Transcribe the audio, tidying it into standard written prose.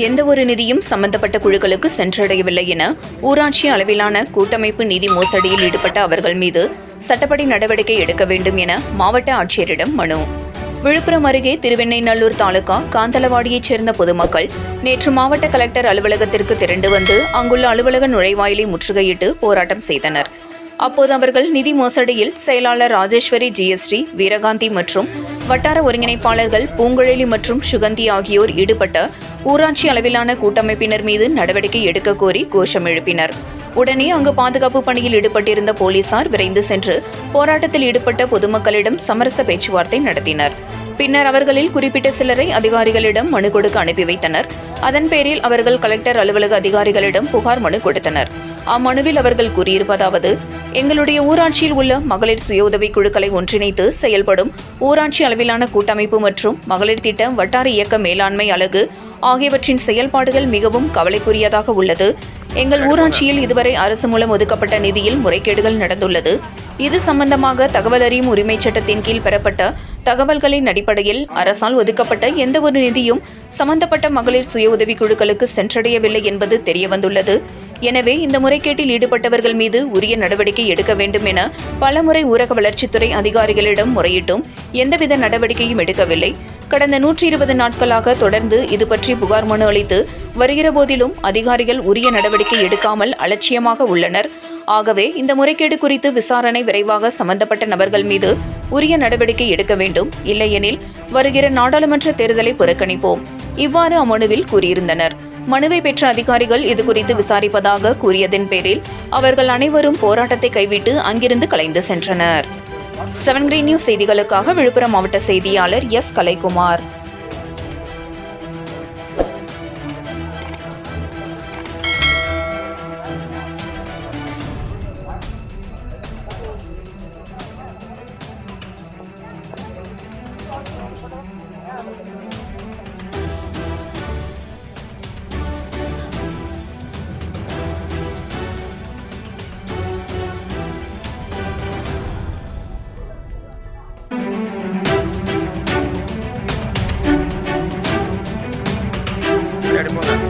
எந்தவொரு நிதியும் சம்பந்தப்பட்ட குழுக்களுக்கு சென்றடையவில்லை என ஊராட்சி அளவிலான கூட்டமைப்பு நிதி மோசடியில் ஈடுபட்ட அவர்கள் மீது சட்டப்படி நடவடிக்கை எடுக்க வேண்டும் என மாவட்ட ஆட்சியரிடம் மனு. விழுப்புரம் அருகே திருவெண்ணைநல்லூர் தாலுகா காந்தலவாடியைச் சேர்ந்த பொதுமக்கள் நேற்று மாவட்ட கலெக்டர் அலுவலகத்திற்கு திரண்டு வந்து அங்குள்ள அலுவலக நுழைவாயிலை முற்றுகையிட்டு போராட்டம் செய்தனர். அப்போது அவர்கள் நிதி மோசடியில் செயலாளர் ராஜேஸ்வரி, ஜிஎஸ்டி, வீரகாந்தி மற்றும் வட்டார ஒருங்கிணைப்பாளர்கள் பூங்குழலி மற்றும் சுகந்தி ஆகியோர் ஈடுபட்ட ஊராட்சி அளவிலான கூட்டமைப்பினர் மீது நடவடிக்கை எடுக்க கோரி கோஷம் எழுப்பினர். உடனே அங்கு பாதுகாப்பு பணியில் ஈடுபட்டிருந்த போலீசார் விரைந்து சென்று போராட்டத்தில் ஈடுபட்ட பொதுமக்களிடம் சமரச பேச்சுவார்த்தை நடத்தினர். பின்னர் அவர்களில் குறிப்பிட்ட சிலரை அதிகாரிகளிடம் மனு கொடுக்க அனுப்பி வைத்தனர். அதன் பேரில் அவர்கள் கலெக்டர் அலுவலக அதிகாரிகளிடம் புகார் மனு கொடுத்தனர். அம்மனுவில் அவர்கள் கூறியிருப்பதாவது: எங்களுடைய ஊராட்சியில் உள்ள மகளிர் சுய உதவிக் குழுக்களை ஒன்றிணைத்து செயல்படும் ஊராட்சி அளவிலான கூட்டமைப்பு மற்றும் மகளிர் திட்ட வட்டார இயக்க மேலாண்மை அலகு ஆகியவற்றின் செயல்பாடுகள் மிகவும் கவலைக்குரியதாக உள்ளது. எங்கள் ஊராட்சியில் இதுவரை அரசு மூலம் ஒதுக்கப்பட்ட நிதியில் முறைகேடுகள் நடந்துள்ளது. இது சம்பந்தமாக தகவல் அறியும் உரிமைச் சட்டத்தின் கீழ் பெறப்பட்ட தகவல்களின் அடிப்படையில் அரசால் ஒதுக்கப்பட்ட எந்தவொரு நிதியும் சம்பந்தப்பட்ட மகளிர் சுய உதவிக் குழுக்களுக்கு சென்றடையவில்லை என்பது தெரியவந்துள்ளது. எனவே இந்த முறைகேட்டில் ஈடுபட்டவர்கள் மீது உரிய நடவடிக்கை எடுக்க வேண்டும் என பலமுறை ஊரக வளர்ச்சித்துறை அதிகாரிகளிடம் முறையிட்டும் எந்தவித நடவடிக்கையும் எடுக்கவில்லை. கடந்த 120 நாட்களாக தொடர்ந்து இது பற்றி புகார் மனு அளித்து வருகிற போதிலும் அதிகாரிகள் உரிய நடவடிக்கை எடுக்காமல் அலட்சியமாக உள்ளனர். ஆகவே இந்த முறைகேடு குறித்து விசாரணை விரைவாக சம்பந்தப்பட்ட நபர்கள் மீது உரிய நடவடிக்கை எடுக்க வேண்டும். இல்லையெனில் வருகிற நாடாளுமன்ற தேர்தலை புறக்கணிப்போம். இவ்வாறு அம்மனுவில் கூறியிருந்தனர். மனுவை பெற்ற அதிகாரிகள் இதுகுறித்து விசாரிப்பதாக கூறியதன் பேரில் அவர்கள் அனைவரும் போராட்டத்தை கைவிட்டு அங்கிருந்து கலைந்து சென்றனர். 7 கிரீன் நியூஸ் செய்திகளுக்காக விழுப்புரம் மாவட்ட செய்தியாளர் எஸ். கலைக்குமார். எடுப்போங்க.